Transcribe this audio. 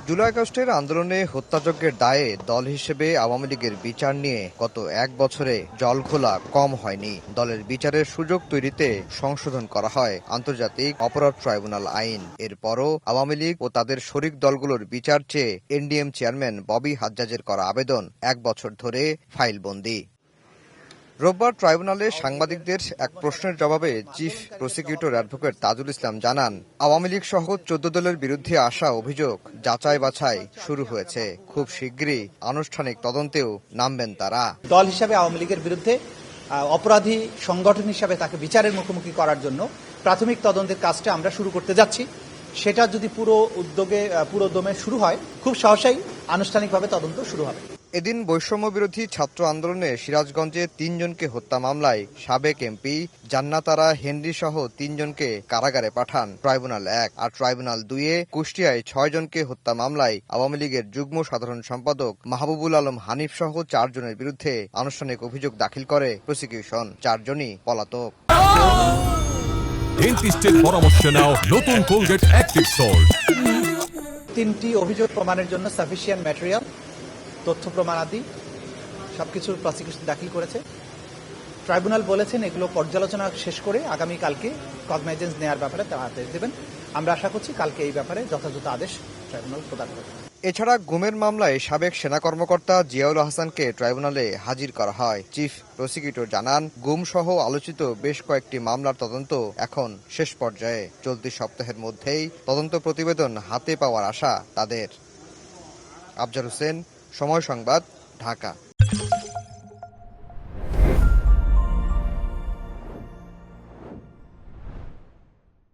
জুলাই আগস্টের আন্দোলনে হত্যাযজ্ঞের দায়ে দল হিসেবে আওয়ামী লীগের বিচার নিয়ে গত এক বছরে জলঘোলা কম হয়নি। দলের বিচারের সুযোগ তৈরিতে সংশোধন করা হয় আন্তর্জাতিক অপরাধ ট্রাইব্যুনাল আইন। এরপরও আওয়ামী লীগ ও তাদের শরিক দলগুলোর বিচার চেয়ে এনডিএম চেয়ারম্যান ববি হাজ্জাজের করা আবেদন এক বছর ধরে ফাইলবন্দি। রোববার ট্রাইব্যুনালে সাংবাদিকদের এক প্রশ্নের জবাবে chief prosecutor advocate Tajul Islam জানান, আওয়ামী লীগ সহ ১৪ দলের বিরুদ্ধে আসা অভিযোগ যাচাই বাছাই শুরু হয়েছে। খুব শিগগিরই আনুষ্ঠানিক তদন্তেও নামবেন তারা। দল হিসাবে আওয়ামী লীগের বিরুদ্ধে অপরাধী সংগঠন হিসাবে তাকে বিচারের মুখোমুখি করার জন্য প্রাথমিক তদন্তের কাজটা আমরা শুরু করতে যাচ্ছি। সেটা যদি পুরো দমে শুরু হয়, খুব সহসাই আনুষ্ঠানিকভাবে তদন্ত শুরু হবে। এদিন বৈষম্য বিরোধী ছাত্র আন্দোলনে সিরাজগঞ্জে ৩ জনকে হত্যা মামলায় সাবেক এমপি জান্নাতারা হেনরি সহ ৩ জনকে কারাগারে পাঠান ট্রাইব্যুনাল ১ আর ট্রাইব্যুনাল ২ কুষ্টিয়ায় ৬ জনকে হত্যা মামলায় আওয়ামী লীগের যুগ্ম সাধারণ সম্পাদক মাহবুবুল আলম হানিফ সহ ৪ জনের বিরুদ্ধে আনুষ্ঠানিক অভিযোগ দাখিল করে প্রসিকিউশন। ৪ জনই পলাতক। ডেন্টিস্টের পরামর্শ নাও নতুন কোলগেট অ্যাক্টিভ সল্ট। ৩টি অভিযোগ প্রমাণের জন্য সাফিসিয়েন্ট ম্যাটেরিয়াল, তথ্য প্রমাণ আদি সবকিছু প্রসিকিউশন দাখিল করেছে। ট্রাইব্যুনাল বলেছেন এগুলো পর্যালোচনা শেষ করে আগামীকালকে কগনাইজেন্স নেওয়ার ব্যাপারে তারা আদেশ দেবেন। আমরা আশা করছি কালকে এই ব্যাপারে যথাযথ আদেশ ট্রাইব্যুনাল প্রদান করবে। এছাড়া গুমের মামলায় সাবেক সেনা কর্মকর্তা জিয়াউল হাসানকে ট্রাইব্যুনালে হাজির করা হয়। চিফ প্রসিকিউটর জানান, গুম সহ আলোচিত বেশ কয়েকটি মামলার তদন্ত এখন শেষ পর্যায়ে। চলতি সপ্তাহের মধ্যেই তদন্ত প্রতিবেদন হাতে পাওয়ার আশা তাদের। আফজার হোসেন, সময় সংবাদ, ঢাকা।